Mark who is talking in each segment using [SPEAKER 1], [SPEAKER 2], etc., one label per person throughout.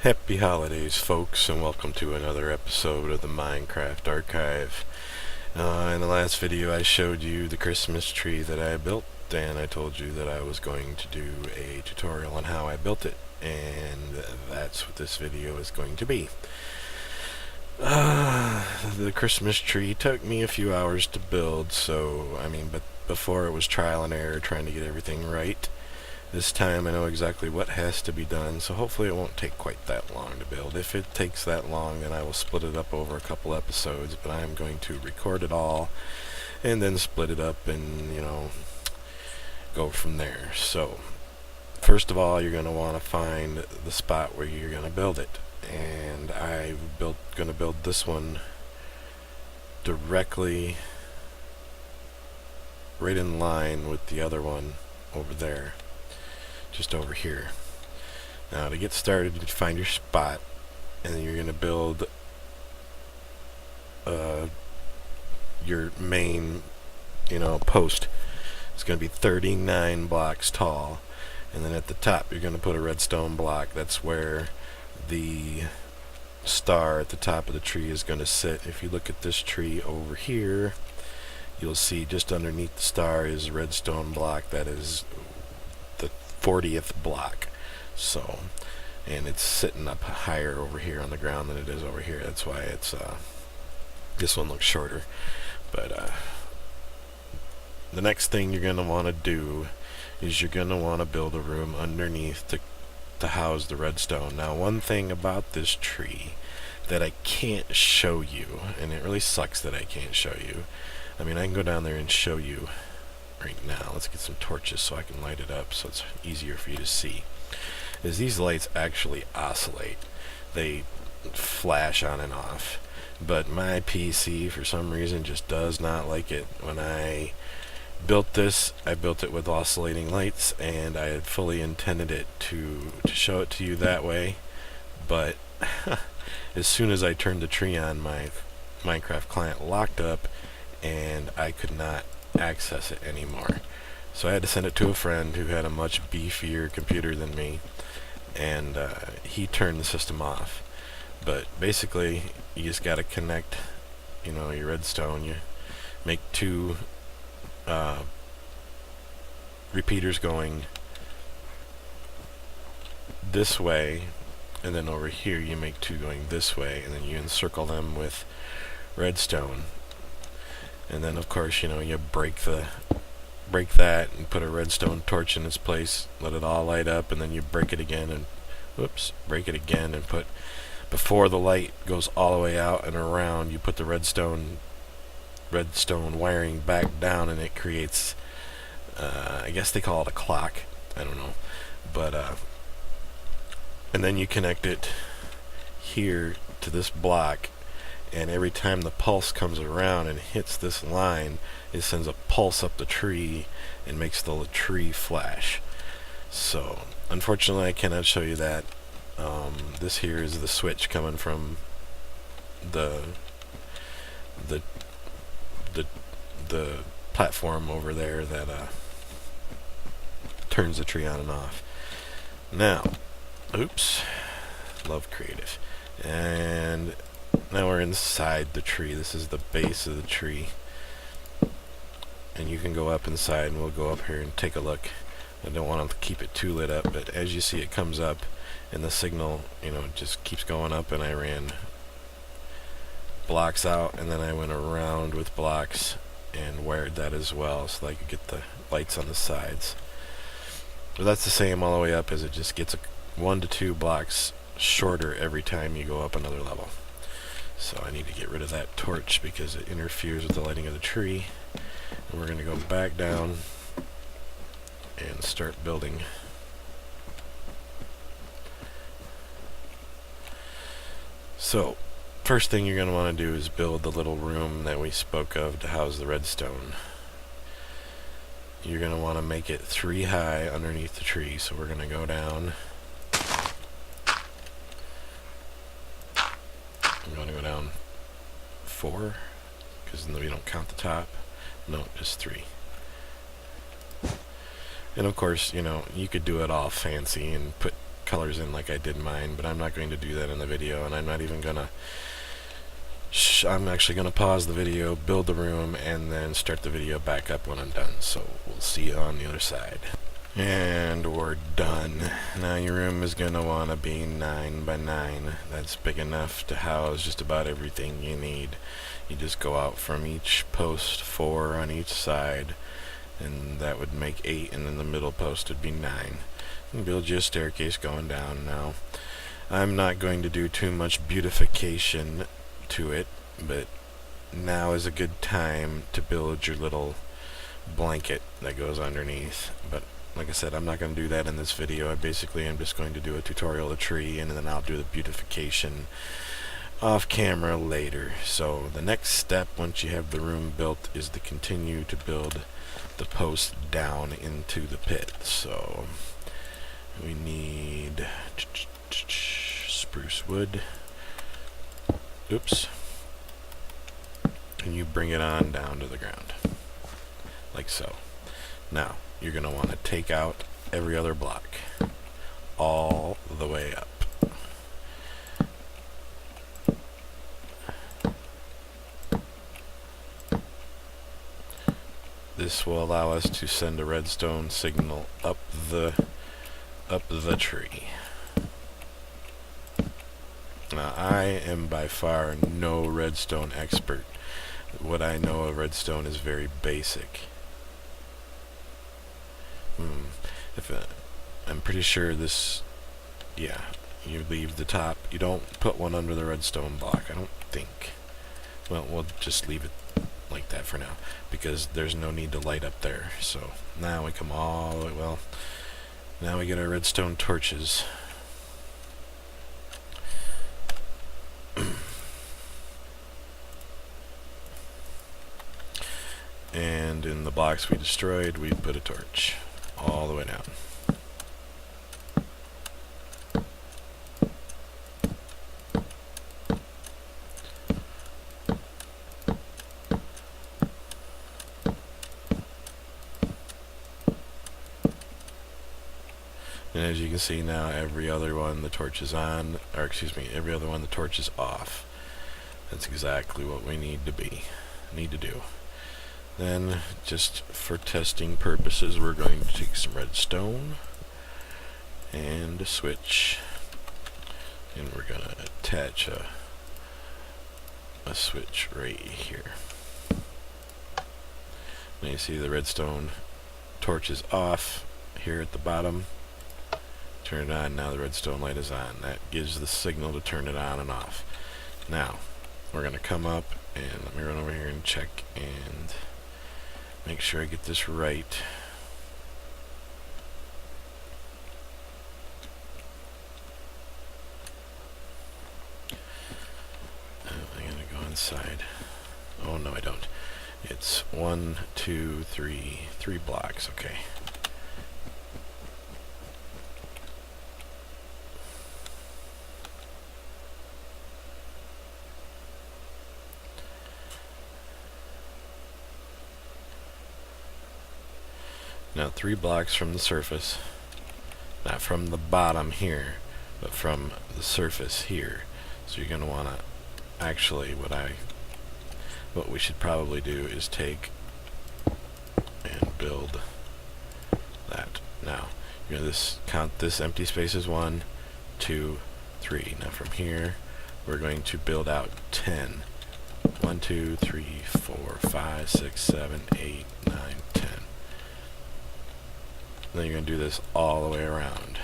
[SPEAKER 1] Happy holidays, folks, and welcome to another episode of the Minecraft Archive. In the last video I showed you the Christmas tree that I built, and I told you that I was going to do a tutorial on how I built it, and that's what this video is going to be. The Christmas tree took me a few hours to build, but before it was trial and error trying to get everything right. This time I know exactly what has to be done, so hopefully it won't take quite that long to build. If it takes that long, then I will split it up over a couple episodes, but I am going to record it all and then split it up and, go from there. So, first of all, you're going to want to find the spot where you're going to build it. And I'm going to build this one directly right in line with the other one over there. Just over here. Now to get started, you find your spot, and then you're going to build your main, post. It's going to be 39 blocks tall, and then at the top you're going to put a redstone block. That's where the star at the top of the tree is going to sit. If you look at this tree over here, you'll see just underneath the star is a redstone block. That is the 40th block. So, and it's sitting up higher over here on the ground than it is over here. That's why it's this one looks shorter. But the next thing you're going to want to do is you're going to want to build a room underneath to house the redstone. Now, one thing about this tree that I can't show you, and it really sucks that I can't show you. I mean, I can go down there and show you right now. Let's get some torches so I can light it up so it's easier for you to see. Is these lights actually oscillate. They flash on and off. But my PC, for some reason, just does not like it. When I built this, I built it with oscillating lights, and I had fully intended it to show it to you that way. But as soon as I turned the tree on, my Minecraft client locked up, and I could not access it anymore. So I had to send it to a friend who had a much beefier computer than me, and he turned the system off. But basically, you just got to connect, your redstone. You make two repeaters going this way, and then over here you make two going this way, and then you encircle them with redstone. And then, of course, you break that and put a redstone torch in its place, let it all light up, and then you break it again and break it again and put, before the light goes all the way out and around, you put the redstone wiring back down, and it creates, I guess they call it a clock. I don't know, but and then you connect it here to this block. And every time the pulse comes around and hits this line, it sends a pulse up the tree and makes the tree flash. So, unfortunately, I cannot show you that. This here is the switch coming from the platform over there that turns the tree on and off. Now, oops, love creative. And now we're inside the tree. This is the base of the tree. And you can go up inside, and we'll go up here and take a look. I don't want to keep it too lit up, but as you see, it comes up, and the signal, just keeps going up, and I ran blocks out, and then I went around with blocks and wired that as well so that I could get the lights on the sides. But that's the same all the way up, as it just gets 1 to 2 blocks shorter every time you go up another level. So I need to get rid of that torch because it interferes with the lighting of the tree. And we're going to go back down and start building. So, first thing you're going to want to do is build the little room that we spoke of to house the redstone. You're going to want to make it 3 high underneath the tree. So we're going to go down. I'm going to go down 4, because we don't count the top. No, just 3. And of course, you could do it all fancy and put colors in like I did mine, but I'm not going to do that in the video, and I'm not even gonna I'm actually gonna pause the video, build the room, and then start the video back up when I'm done. So we'll see you on the other side. And we're done. Now your room is gonna wanna be 9 by 9. That's big enough to house just about everything you need. You just go out from each post 4 on each side, and that would make 8, and then the middle post would be 9. And build you a staircase going down. Now I'm not going to do too much beautification to it, but now is a good time to build your little blanket that goes underneath. But like I said, I'm not going to do that in this video. I basically am just going to do a tutorial of the tree, and then I'll do the beautification off camera later. So the next step, once you have the room built, is to continue to build the post down into the pit. So we need spruce wood. Oops. And you bring it on down to the ground, like so. Now you're going to want to take out every other block all the way up. This will allow us to send a redstone signal up the tree. Now I am by far no redstone expert. What I know of redstone is very basic. I'm pretty sure this, yeah, you leave the top. You don't put one under the redstone block, I don't think. Well, we'll just leave it like that for now, because there's no need to light up there. So now we come all the way, well, now we get our redstone torches. And in the blocks we destroyed, we put a torch all the way down. And as you can see now, every other one the torch is on, or excuse me, every other one the torch is off. That's exactly what we need to do. Then, just for testing purposes, we're going to take some redstone and a switch, and we're going to attach a switch right here. Now you see the redstone torch is off here at the bottom. Turn it on, now the redstone light is on. That gives the signal to turn it on and off. Now, we're going to come up, and let me run over here and check and make sure I get this right. I gotta go inside. Oh no, I don't. It's 1, 2, 3 blocks. Okay. Now 3 blocks from the surface, not from the bottom here, but from the surface here. So you're going to want to actually, what we should probably do is take and build that. Now you're going to count this empty space as 1, 2, 3. Now from here we're going to build out 10. 1, 2, 3, 4, 5, 6, 7, 8, 9, 10. Then you're going to do this all the way around.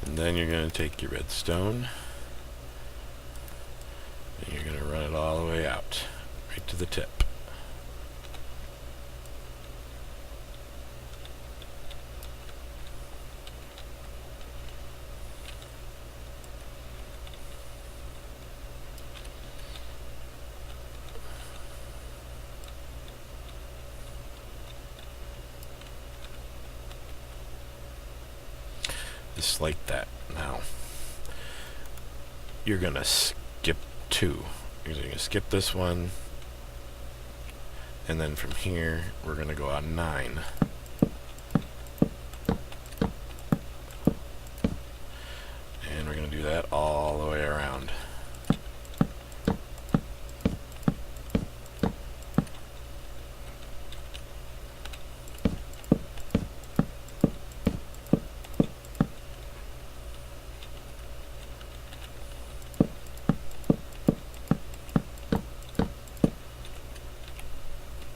[SPEAKER 1] And then you're going to take your redstone, and you're going to run it all the way out, right to the tip. Just like that. Now, you're gonna skip 2. You're gonna skip this one, and then from here, we're gonna go on 9. And we're gonna do that all the way around.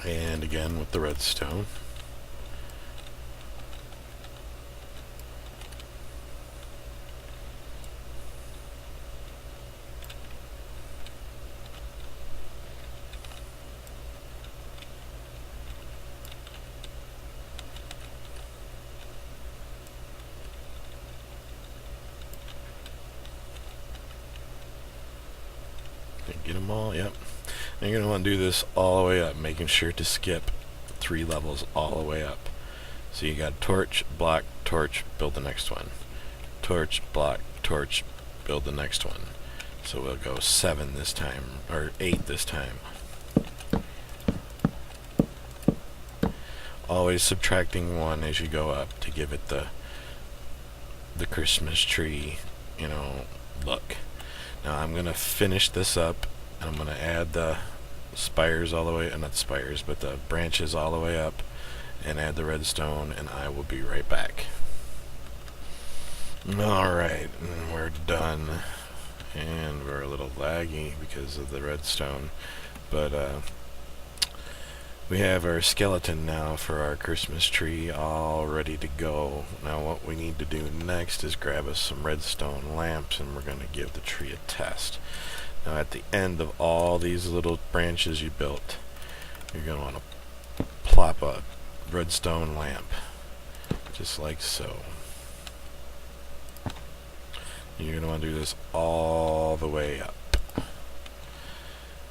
[SPEAKER 1] And again with the redstone. Get them all, yep. And you're going to want to do this all the way up, making sure to skip 3 levels all the way up. So you got torch, block, torch, build the next one. Torch, block, torch, build the next one. So we'll go 7 this time, or 8 this time. Always subtracting 1 as you go up to give it the Christmas tree, you know, look. Now I'm going to finish this up, and I'm going to add the spires all the way, not spires, but the branches all the way up, and add the redstone, and I will be right back. Alright, we're done. And we're a little laggy because of the redstone, but we have our skeleton now for our Christmas tree all ready to go. Now what we need to do next is grab us some redstone lamps, and we're going to give the tree a test. Now at the end of all these little branches you built, you're going to want to plop a redstone lamp, just like so. You're going to want to do this all the way up.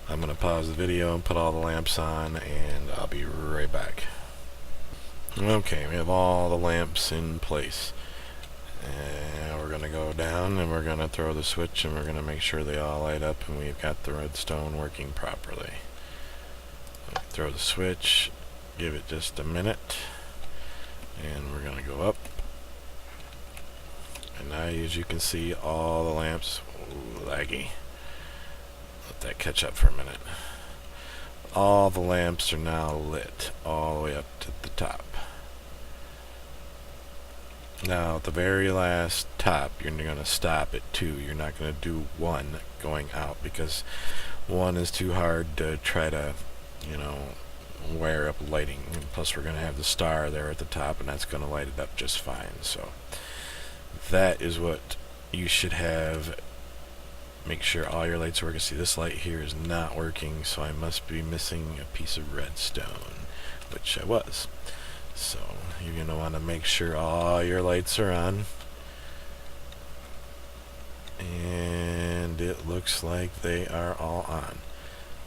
[SPEAKER 1] I'm going to pause the video and put all the lamps on, and I'll be right back. Okay, we have all the lamps in place. And we're going to go down, and we're going to throw the switch, and we're going to make sure they all light up, and we've got the redstone working properly. Throw the switch, give it just a minute, and we're going to go up. And now, as you can see, all the lamps, ooh, laggy. Let that catch up for a minute. All the lamps are now lit all the way up to the top. Now at the very last top, you're going to stop at 2. You're not going to do 1 going out, because 1 is too hard to try to, you know, wire up lighting. And plus we're going to have the star there at the top, and that's going to light it up just fine. So that is what you should have. Make sure all your lights work. See, this light here is not working, so I must be missing a piece of redstone, which I was. So you're going to want to make sure all your lights are on. And it looks like they are all on.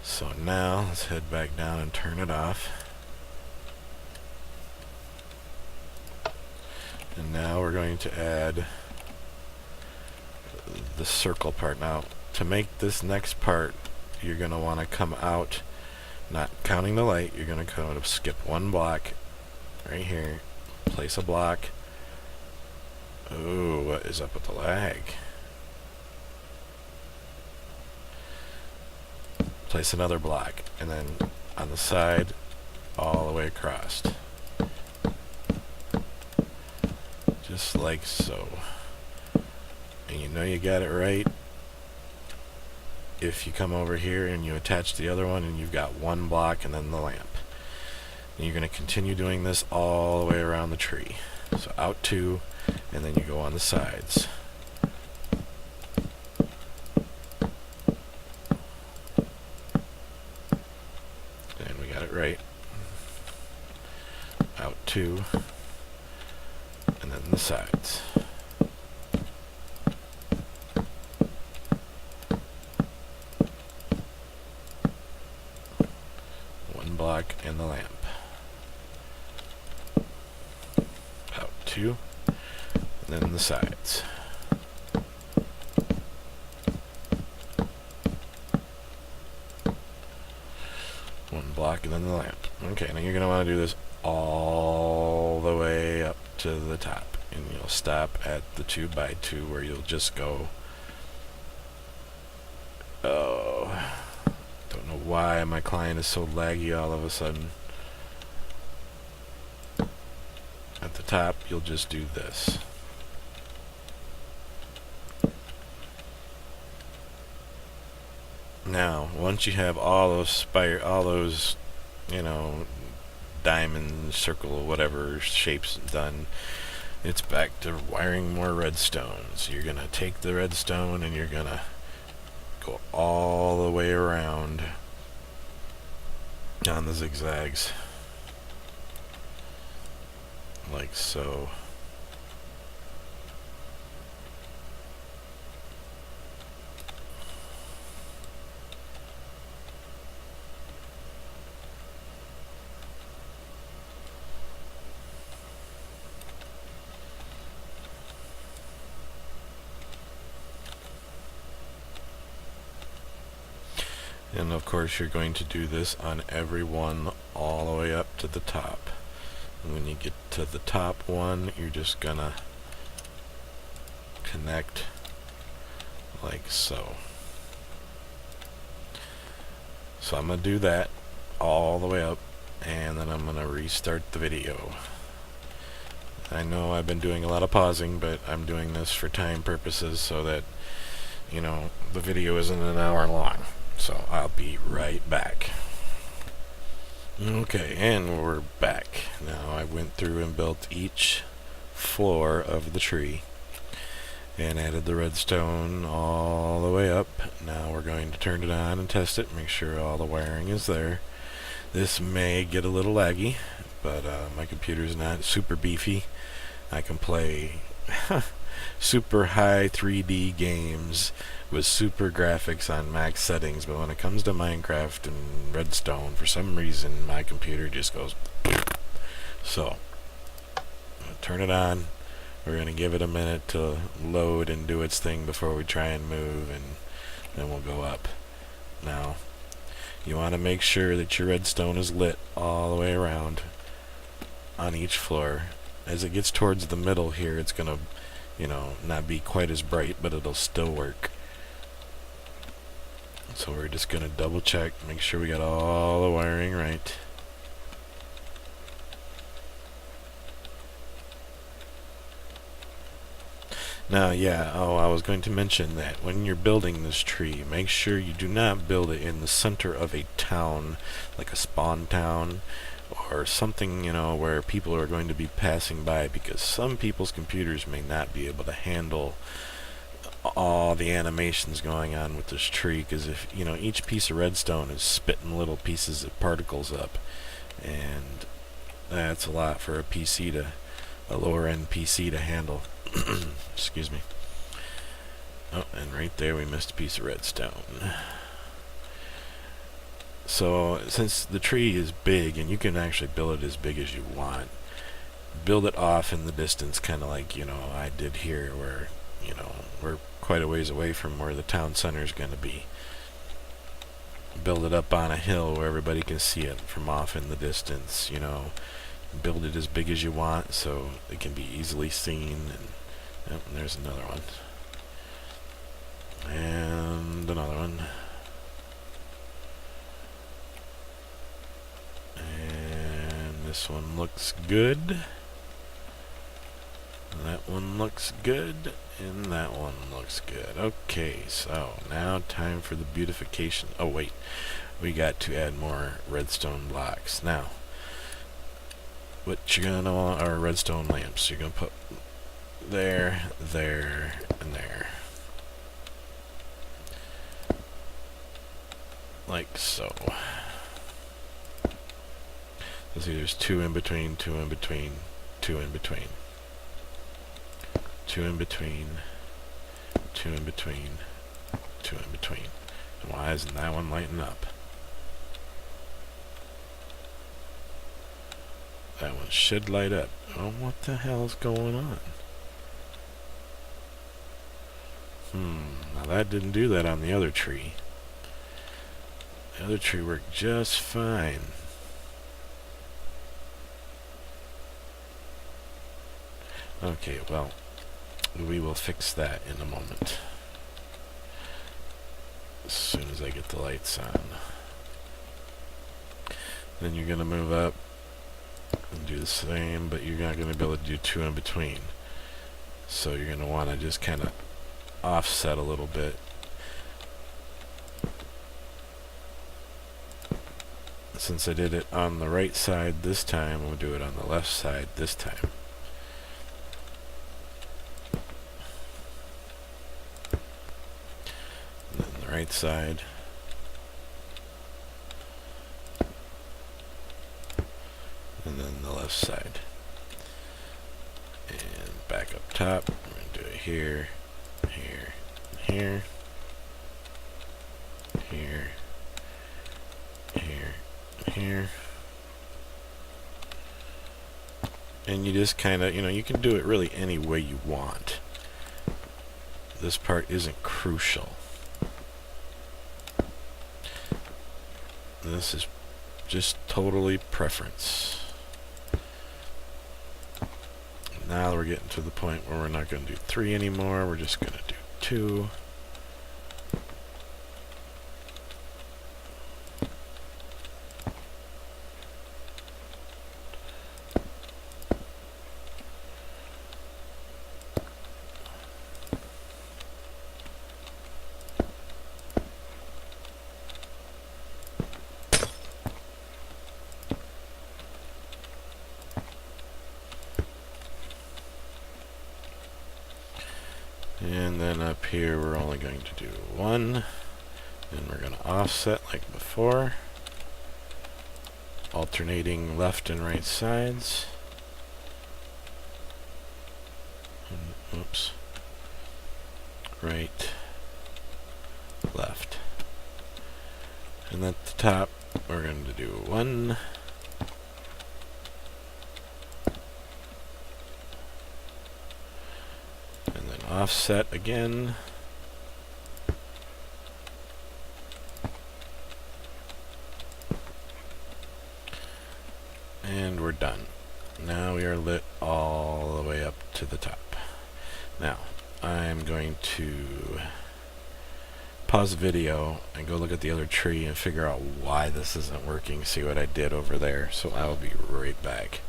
[SPEAKER 1] So now let's head back down and turn it off. And now we're going to add the circle part. Now to make this next part, you're going to want to come out, not counting the light, you're going to kind of skip 1 block right here, place a block. Ooh, what is up with the lag? Place another block, and then on the side all the way across, just like so. And you know you got it right if you come over here and you attach the other one, and you've got 1 block and then the lamp. And you're going to continue doing this all the way around the tree. So out 2, and then you go on the sides. And we got it right. Out 2, and then the sides. Block and the lamp. Out 2, then the sides. One block and then the lamp. Okay, now you're going to want to do this all the way up to the top. And you'll stop at the 2x2 where you'll just go... Oh, don't know why my client is so laggy all of a sudden. At the top, you'll just do this. Now, once you have all those, you know, diamond, circle, whatever shapes done, it's back to wiring more redstones. You're gonna take the redstone and you're gonna go all the way around on the zigzags, like so. And of course you're going to do this on every one all the way up to the top. And when you get to the top one, you're just gonna connect like so. So I'm gonna do that all the way up, and then I'm gonna restart the video. I know I've been doing a lot of pausing, but I'm doing this for time purposes so that, you know, the video isn't an hour long. So I'll be right back. Okay, and we're back. Now I went through and built each floor of the tree and added the redstone all the way up. Now we're going to turn it on and test it, make sure all the wiring is there. This may get a little laggy, but my computer's not super beefy. I can play super high 3D games with super graphics on max settings, but when it comes to Minecraft and Redstone, for some reason my computer just goes. So turn it on. We're going to give it a minute to load and do its thing before we try and move, and then we'll go up. Now you want to make sure that your redstone is lit all the way around on each floor. As it gets towards the middle here, it's going to, you know, not be quite as bright, but it'll still work. So we're just going to double check, make sure we got all the wiring right. Now, yeah, I was going to mention that when you're building this tree, make sure you do not build it in the center of a town, like a spawn town, or something, you know, where people are going to be passing by, because some people's computers may not be able to handle all the animations going on with this tree, because if, you know, each piece of redstone is spitting little pieces of particles up, and that's a lot for a lower end PC to handle. Excuse me. Oh, and right there we missed a piece of redstone. So since the tree is big, and you can actually build it as big as you want, build it off in the distance, kind of like, you know, I did here, where, you know, we're quite a ways away from where the town center is going to be. Build it up on a hill where everybody can see it from off in the distance, you know. Build it as big as you want so it can be easily seen. And yep, there's another one. And another one. And this one looks good. That one looks good. And that one looks good. Okay, so now time for the beautification. Oh wait, we got to add more redstone blocks. Now, what you're gonna want are redstone lamps. You're gonna put there, there, and there. Like so. So see, there's two in between, two in between, two in between. Two in between, two in between, two in between. And why isn't that one lighting up? That one should light up. Oh, what the hell is going on? Now that didn't do that on the other tree. The other tree worked just fine. Okay, well, we will fix that in a moment. As soon as I get the lights on. Then you're going to move up and do the same, but you're not going to be able to do two in between. So you're going to want to just kind of offset a little bit. Since I did it on the right side this time, we'll do it on the left side this time. And then the right side. And then the left side. And back up top, we're going to do it here, here, here, here, here, here. And you just kind of, you can do it really any way you want. This part isn't crucial. This is just totally preference. Now we're getting to the point where we're not going to do 3 anymore. We're just going to do 2. And then up here we're only going to do 1, and we're going to offset like before, alternating left and right sides. And, oops, right, left. And at the top we're going to do 1, offset again, and we're done. Now we are lit all the way up to the top. Now I'm going to pause the video and go look at the other tree and figure out why this isn't working, see what I did over there. So I will be right back.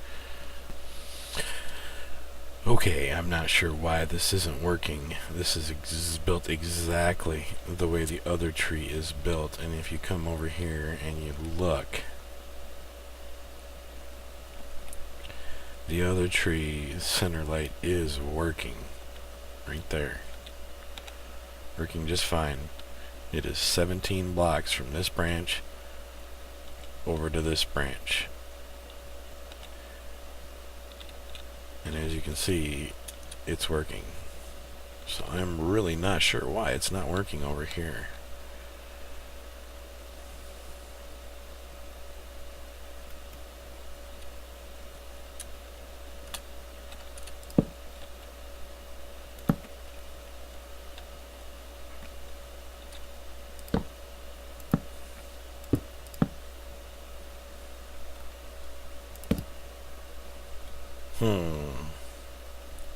[SPEAKER 1] Okay, I'm not sure why this isn't working. This is built exactly the way the other tree is built. And if you come over here and you look, the other tree's center light is working. Right there. Working just fine. It is 17 blocks from this branch over to this branch. And as you can see, it's working. So I'm really not sure why it's not working over here.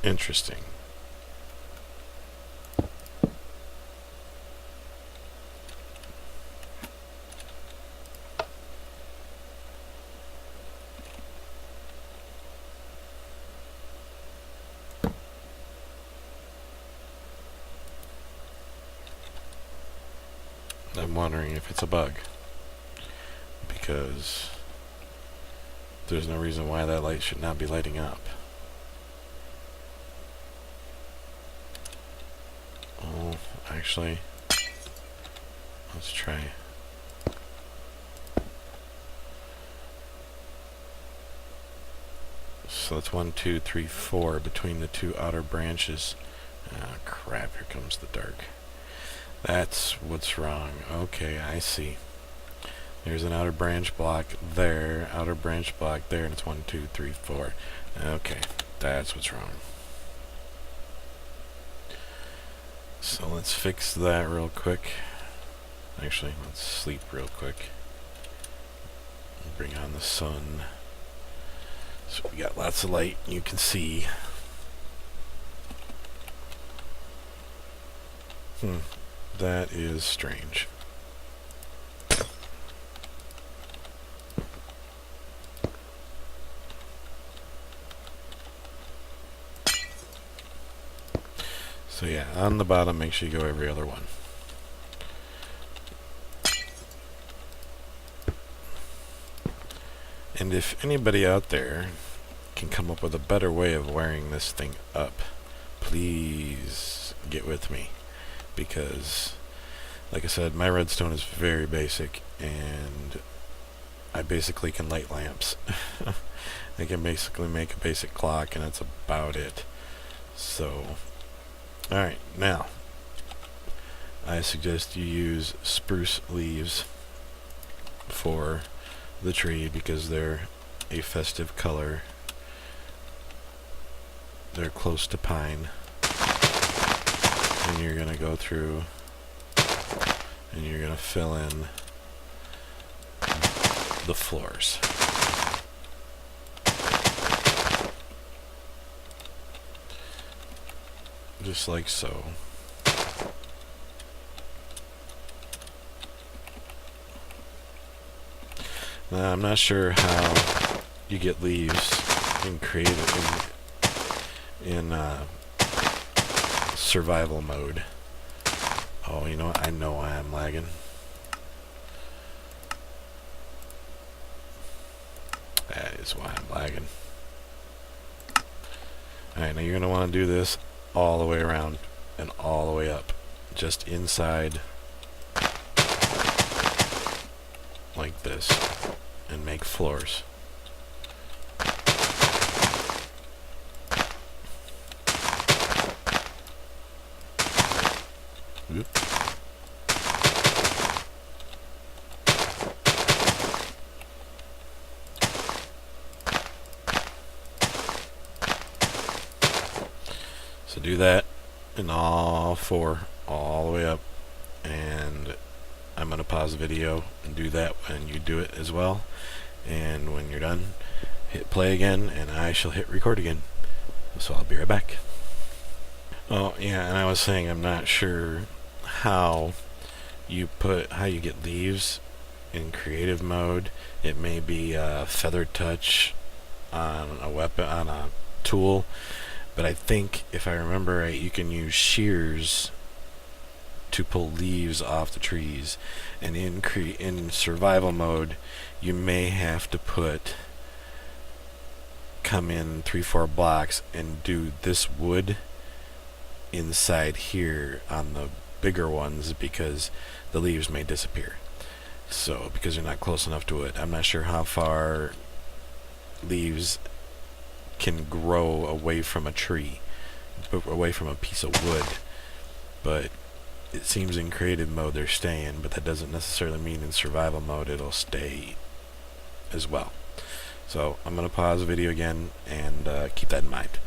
[SPEAKER 1] Interesting. I'm wondering if it's a bug, because there's no reason why that light should not be lighting up. Oh, actually, let's try. So that's 1, 2, 3, 4 between the two outer branches. Ah, crap, here comes the dark. That's what's wrong. Okay, I see. There's an outer branch block there, outer branch block there, and it's 1, 2, 3, 4. Okay, that's what's wrong. So let's fix that real quick. Actually, let's sleep real quick. Bring on the sun. So we got lots of light, you can see. That is strange. So yeah, on the bottom, make sure you go every other one. And if anybody out there can come up with a better way of wiring this thing up, please get with me. Because, like I said, my redstone is very basic, and I basically can light lamps. I can basically make a basic clock, and that's about it. So, alright, now, I suggest you use spruce leaves for the tree because they're a festive color. They're close to pine. And you're going to go through and you're going to fill in the floors. Just like so. Now, I'm not sure how you get leaves in survival mode. Oh, you know what? I know why I'm lagging. That is why I'm lagging. Alright, now you're going to want to do this all the way around and all the way up. Just inside like this. And make floors. Oop. So do that in all four, all the way up, and I'm going to pause the video and do that when you do it as well. And when you're done, hit play again, and I shall hit record again. So I'll be right back. Oh yeah, and I was saying I'm not sure how you get leaves in creative mode. It may be a feather touch on a weapon, on a tool, but I think if I remember right, you can use shears to pull leaves off the trees. And in survival mode, you may have to come in 3-4 blocks and do this wood inside here on the bigger ones because the leaves may disappear. So because you're not close enough to it, I'm not sure how far leaves can grow away from a tree, away from a piece of wood, but it seems in creative mode they're staying, but that doesn't necessarily mean in survival mode it'll stay as well. So I'm going to pause the video again and keep that in mind.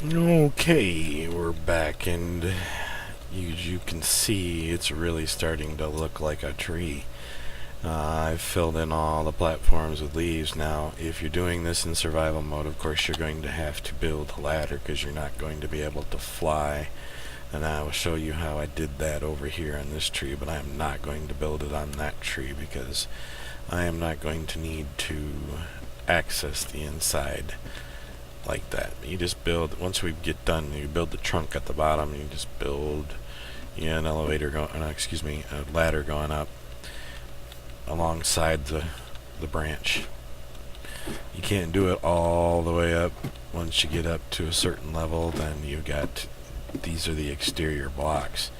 [SPEAKER 1] Okay, we're back, and you can see it's really starting to look like a tree. I've filled in all the platforms with leaves. Now, if you're doing this in survival mode, of course you're going to have to build a ladder because you're not going to be able to fly. And I will show you how I did that over here on this tree, but I am not going to build it on that tree because I am not going to need to access the inside like that. You just build, once we get done, you build the trunk at the bottom, you just build an elevator going, a ladder going up alongside the branch. You can't do it all the way up. Once you get up to a certain level, then you got, these are the exterior blocks.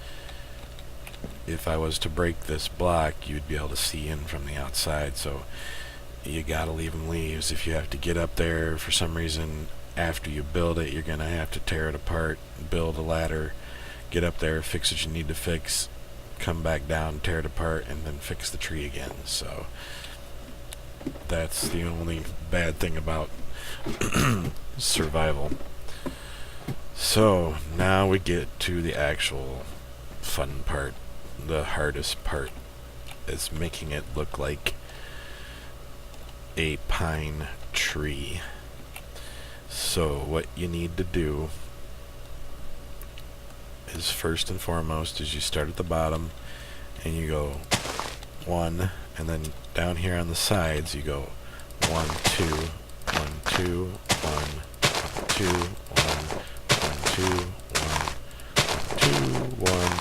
[SPEAKER 1] If I was to break this block, you'd be able to see in from the outside, so you gotta leave them leaves. If you have to get up there for some reason after you build it, you're gonna have to tear it apart, build a ladder, get up there, fix what you need to fix, come back down, tear it apart, and then fix the tree again. So that's the only bad thing about survival. So now we get to the actual fun part. The hardest part is making it look like a pine tree. So what you need to do is, first and foremost, is you start at the bottom and you go 1, and then down here on the sides you go 1 2 1 2 1 2 1 1 2 1 1 2 1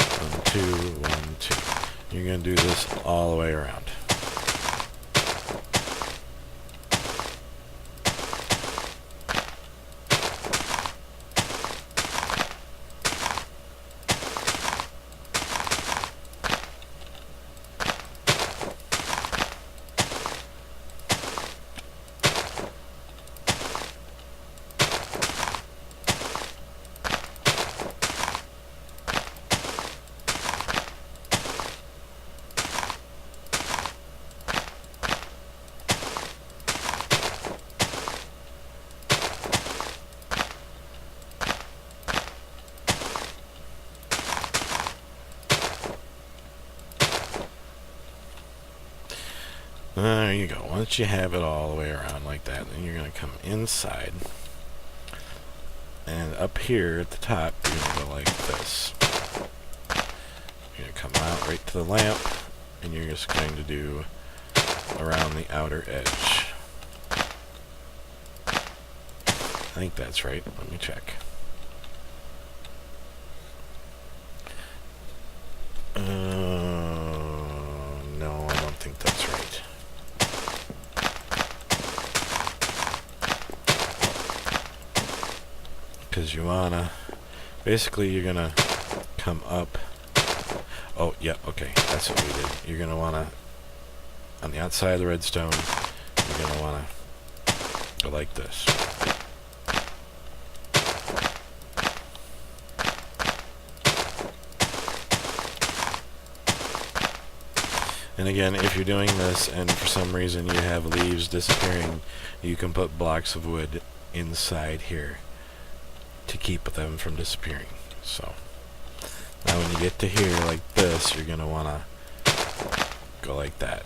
[SPEAKER 1] 1 2 1 2. You're going to do this all the way around. There you go. Once you have it all the way around like that, then you're going to come inside. And up here at the top, you're going to go like this. You're going to come out right to the lamp, and you're just going to do around the outer edge. I think that's right. Let me check. No, I don't think that's right. Because you wanna, basically you're gonna come up. Oh, yeah, okay, that's what we did. You're gonna wanna, on the outside of the redstone, you're gonna wanna go like this. And again, if you're doing this and for some reason you have leaves disappearing, you can put blocks of wood inside here to keep them from disappearing. So now when you get to here like this, you're going to want to go like that.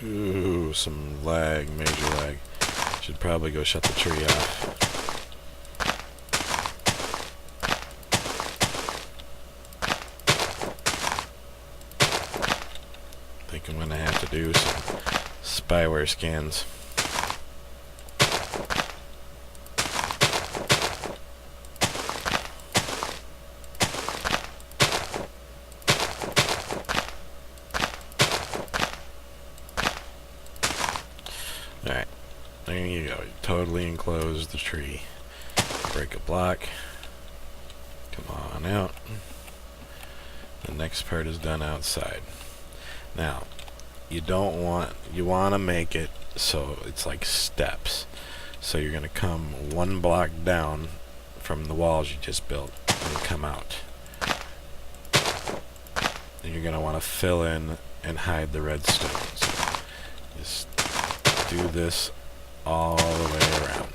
[SPEAKER 1] Ooh, some lag, major lag. Should probably go shut the tree off. I think I'm gonna have to do some spyware scans. Alright, there you go. You totally enclose the tree. Break a block. Come on out. The next part is done outside. Now, you want to make it so it's like steps. So you're going to come one block down from the walls you just built and come out. And you're going to want to fill in and hide the redstone. So just do this all the way around.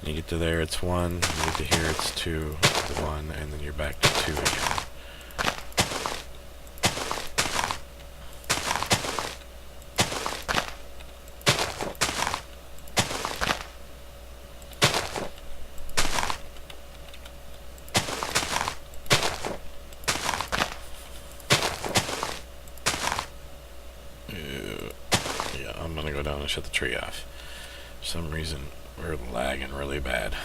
[SPEAKER 1] You get to there, it's 1. You get to here, it's 2, 1, and then you're back to 2 again. Yeah, I'm gonna go down and shut the tree off. For some reason, we're lagging really bad.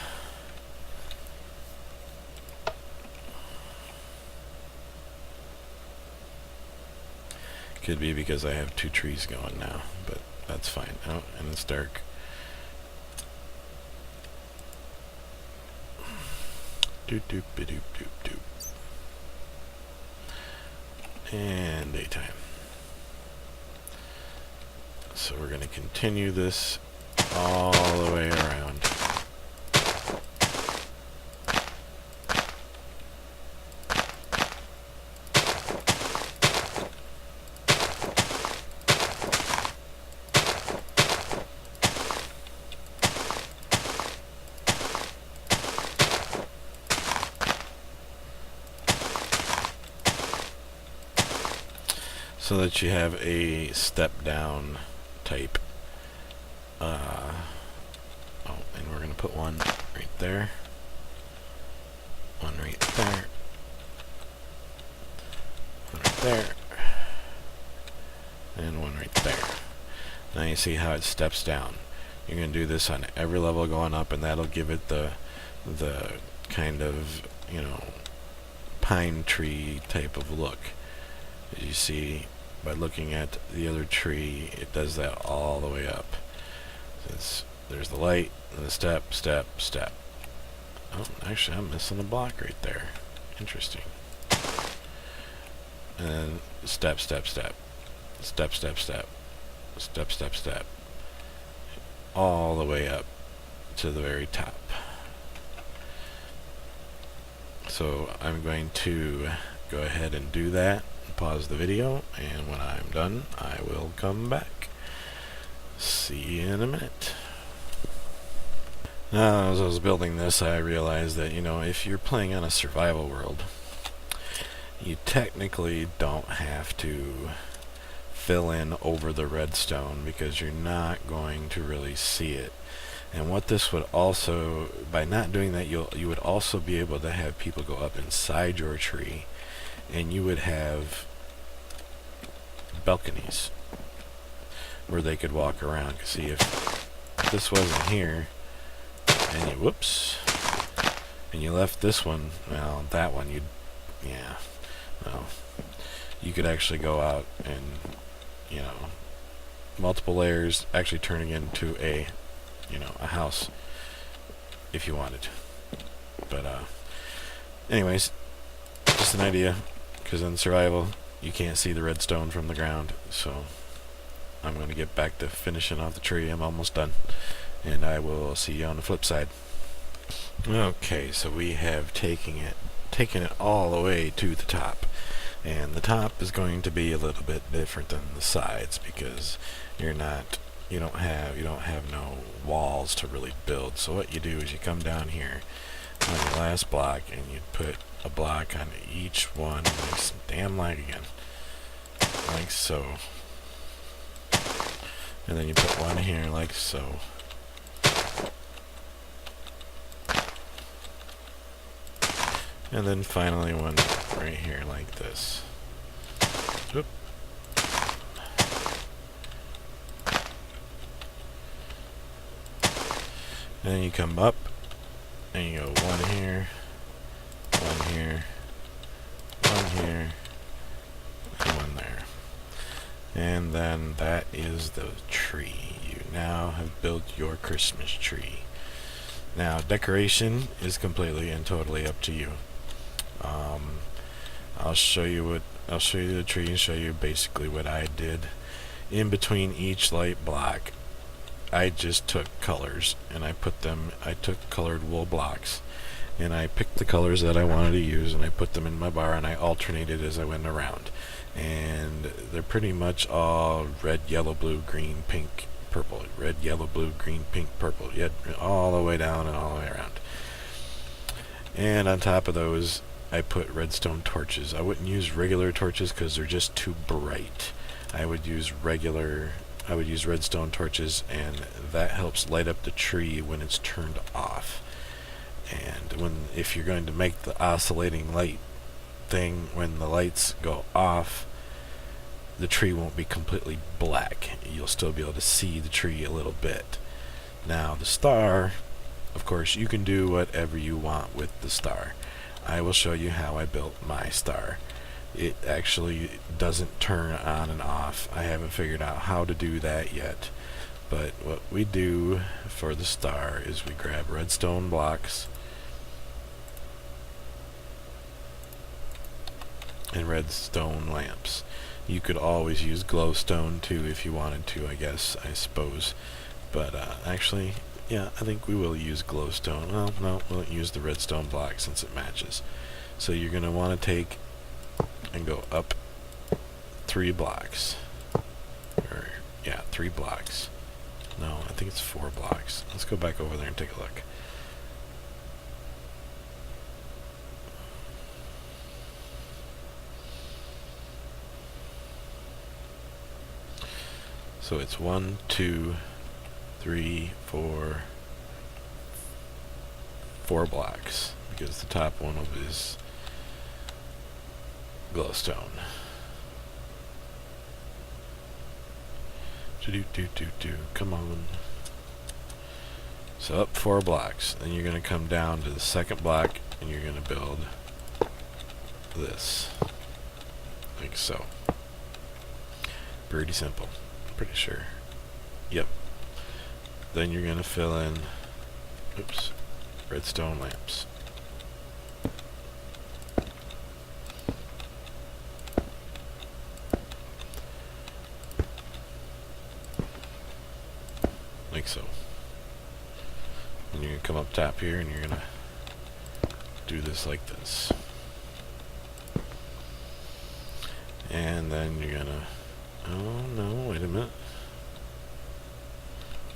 [SPEAKER 1] Could be because I have 2 trees going now, but that's fine. Oh, and it's dark. Doop doop doop doop doop. And daytime. So we're going to continue this all the way around. So that you have a step down type. Oh, and we're going to put one right there. One right there. One right there. And one right there. Now you see how it steps down. You're going to do this on every level going up, and that'll give it the kind of, you know, pine tree type of look. As you see, by looking at the other tree, it does that all the way up. There's the light, and the step, step, step. Oh, actually, I'm missing a block right there. Interesting. And then step, step, step. Step, step, step. Step, step, step. All the way up to the very top. So I'm going to go ahead and do that. Pause the video, and when I'm done, I will come back. See you in a minute. Now, as I was building this, I realized that, you know, if you're playing on a survival world, you technically don't have to fill in over the redstone because you're not going to really see it. And what this would also, by not doing that, you would also be able to have people go up inside your tree, and you would have balconies where they could walk around. See, if this wasn't here, and you whoops, and you left this one, well, that one, you could actually go out and, you know, multiple layers, actually turning into a, you know, a house if you wanted. But anyways, just an idea, because in survival you can't see the redstone from the ground. So I'm going to get back to finishing off the tree. I'm almost done, and I will see you on the flip side. Okay, so we have taken it all the way to the top, and the top is going to be a little bit different than the sides because you don't have no walls to really build. So what you do is you come down here on your last block and you put a block on each one. Makes damn lag again, like so, and then you put one here like so. And then finally one right here like this. Oop. And then you come up and you go one here, one here, one here, and one there. And then that is the tree. You now have built your Christmas tree. Now decoration is completely and totally up to you. I'll show you the tree and show you basically what I did. In between each light block, I just took colors and I took colored wool blocks and I picked the colors that I wanted to use and I put them in my bar and I alternated as I went around. And they're pretty much all red, yellow, blue, green, pink, purple. Red, yellow, blue, green, pink, purple. Yet all the way down and all the way around. And on top of those, I put redstone torches. I wouldn't use regular torches because they're just too bright. I would use redstone torches, and that helps light up the tree when it's turned off. And if you're going to make the oscillating light thing, when the lights go off, the tree won't be completely black. You'll still be able to see the tree a little bit. Now the star, of course, you can do whatever you want with the star. I will show you how I built my star. It actually doesn't turn on and off. I haven't figured out how to do that yet. But what we do for the star is we grab redstone blocks and redstone lamps. You could always use glowstone too if you wanted to, I suppose. But actually, yeah, I think we will use glowstone. Well, no, we'll use the redstone block since it matches. So you're going to want to take and go up 3 blocks. Or, yeah, 3 blocks. No, I think it's 4 blocks. Let's go back over there and take a look. So it's 1, 2, 3, 4 blocks, because the top one is glowstone. Come on. So up 4 blocks, then you're going to come down to the second block and you're going to build this, like so. Pretty simple. Pretty sure. Yep. Then you're going to fill in, oops, redstone lamps. Like so. And you're going to come up top here and you're going to do this like this. And then you're going to, oh no, wait a minute.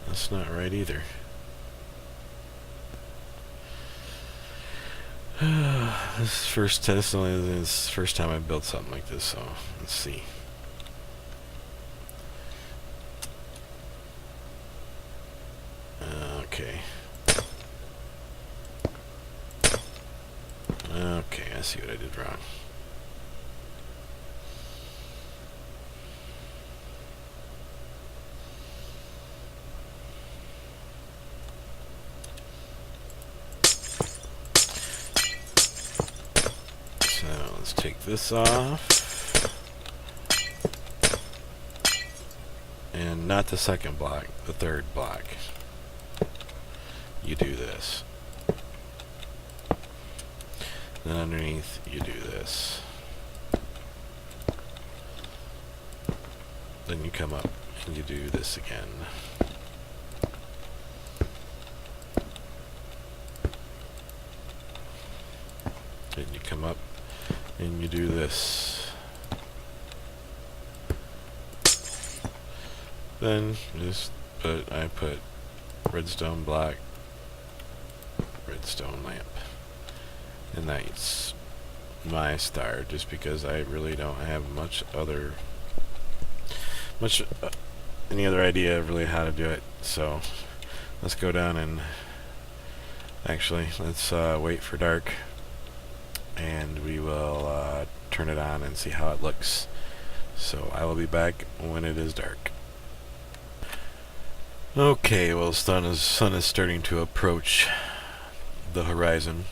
[SPEAKER 1] That's not right either. This is the first time I've built something like this, so let's see. Okay. Okay, I see what I did wrong. So let's take this off. And not the second block, the third block. You do this. Then underneath, you do this. Then you come up and you do this again. Then you come up and you do this. Then I put redstone block, redstone lamp. And that's my star, just because I really don't have any other idea of really how to do it. So let's go down and actually let's wait for dark, and we will turn it on and see how it looks. So I will be back when it is dark. Okay, well, the sun is starting to approach the horizon.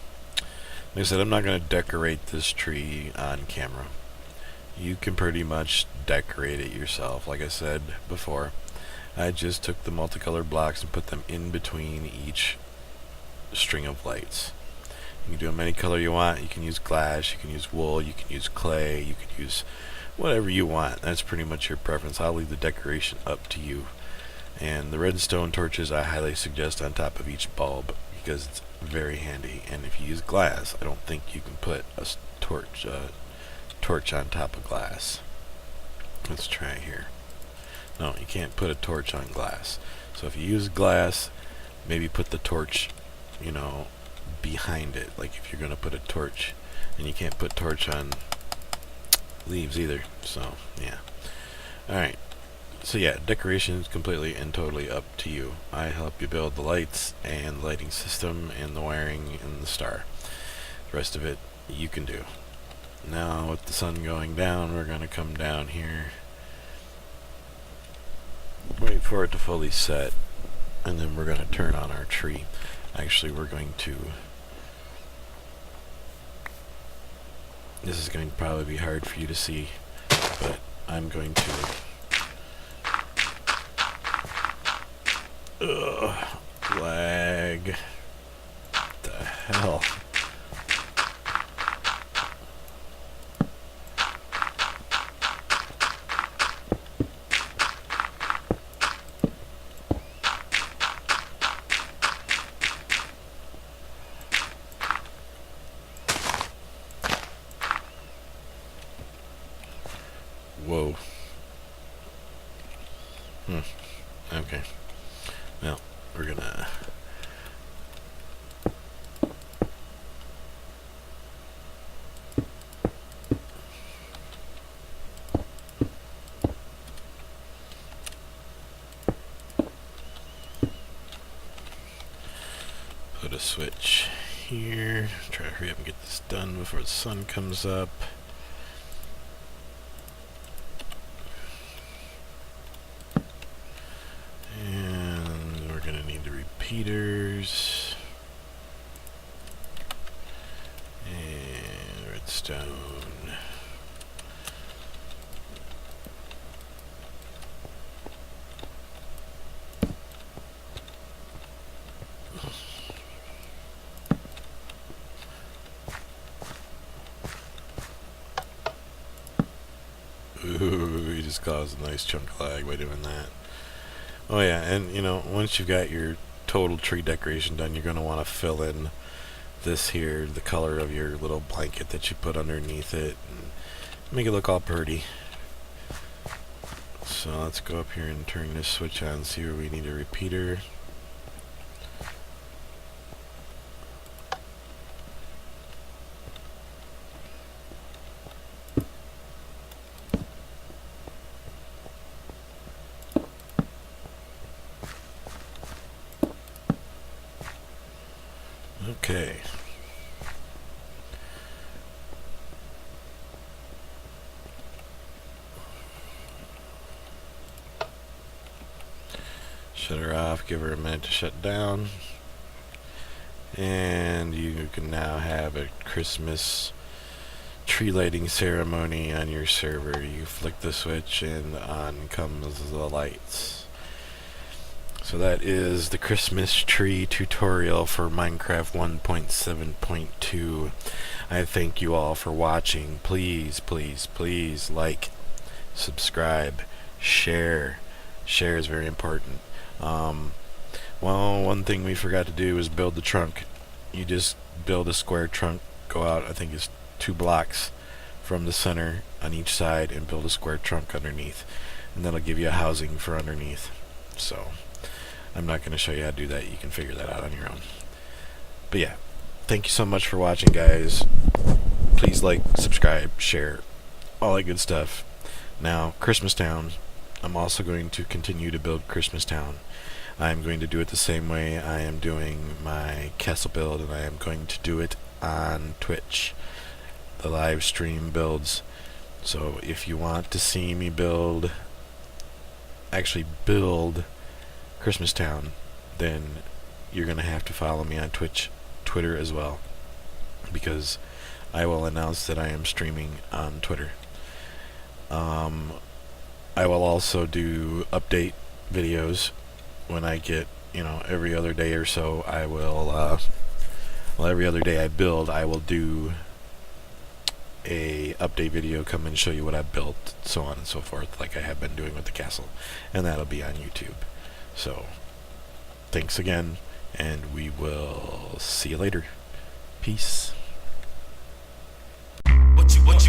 [SPEAKER 1] Like I said, I'm not going to decorate this tree on camera. You can pretty much decorate it yourself. Like I said before, I just took the multicolored blocks and put them in between each string of lights. You can do them any color you want. You can use glass, you can use wool, you can use clay, you can use whatever you want. That's pretty much your preference. I'll leave the decoration up to you. And the redstone torches I highly suggest on top of each bulb, because it's very handy. And if you use glass, I don't think you can put a torch on top of glass. Let's try here. No, you can't put a torch on glass. So if you use glass, maybe put the torch, behind it. Like if you're going to put a torch, and you can't put torch on leaves either. So yeah. Alright. So yeah, decoration is completely and totally up to you. I help you build the lights and the lighting system and the wiring and the star. The rest of it you can do. Now with the sun going down, we're going to come down here, wait for it to fully set, and then we're going to turn on our tree. Actually, we're going to, this is going to probably be hard for you to see, but I'm going to lag. What the hell? Okay. Well, we're gonna... put a switch here. Try to hurry up and get this done before the sun comes up. And we're gonna need the repeaters. And redstone. Ooh, you just caused a nice chunk of lag by doing that. Oh yeah, and you know, once you've got your total tree decoration done, you're going to want to fill in this here, the color of your little blanket that you put underneath it, and make it look all pretty. So let's go up here and turn this switch on, see where we need a repeater. Okay. Shut her off, give her a minute to shut down. And you can now have a Christmas tree lighting ceremony on your server. You flick the switch and on comes the lights. So that is the Christmas tree tutorial for Minecraft 1.7.2. I thank you all for watching. Please, please, please like, subscribe, share. Share is very important. Well, one thing we forgot to do is build the trunk. You just build a square trunk, go out, I think it's 2 blocks from the center on each side, and build a square trunk underneath. And that'll give you a housing for underneath. So, I'm not going to show you how to do that. You can figure that out on your own. But yeah, thank you so much for watching, guys. Please like, subscribe, share, all that good stuff. Now, Christmas Town. I'm also going to continue to build Christmas Town. I'm going to do it the same way I am doing my castle build, and I am going to do it on Twitch, the live stream builds. So if you want to see me actually build Christmas Town, then you're going to have to follow me on Twitter as well, because I will announce that I am streaming on Twitter. I will also do update videos when I get, every other day or so. I will, every other day I build, I will do a update video, come and show you what I built, so on and so forth, like I have been doing with the castle, and that'll be on YouTube. So, thanks again, and we will see you later. Peace. What you want?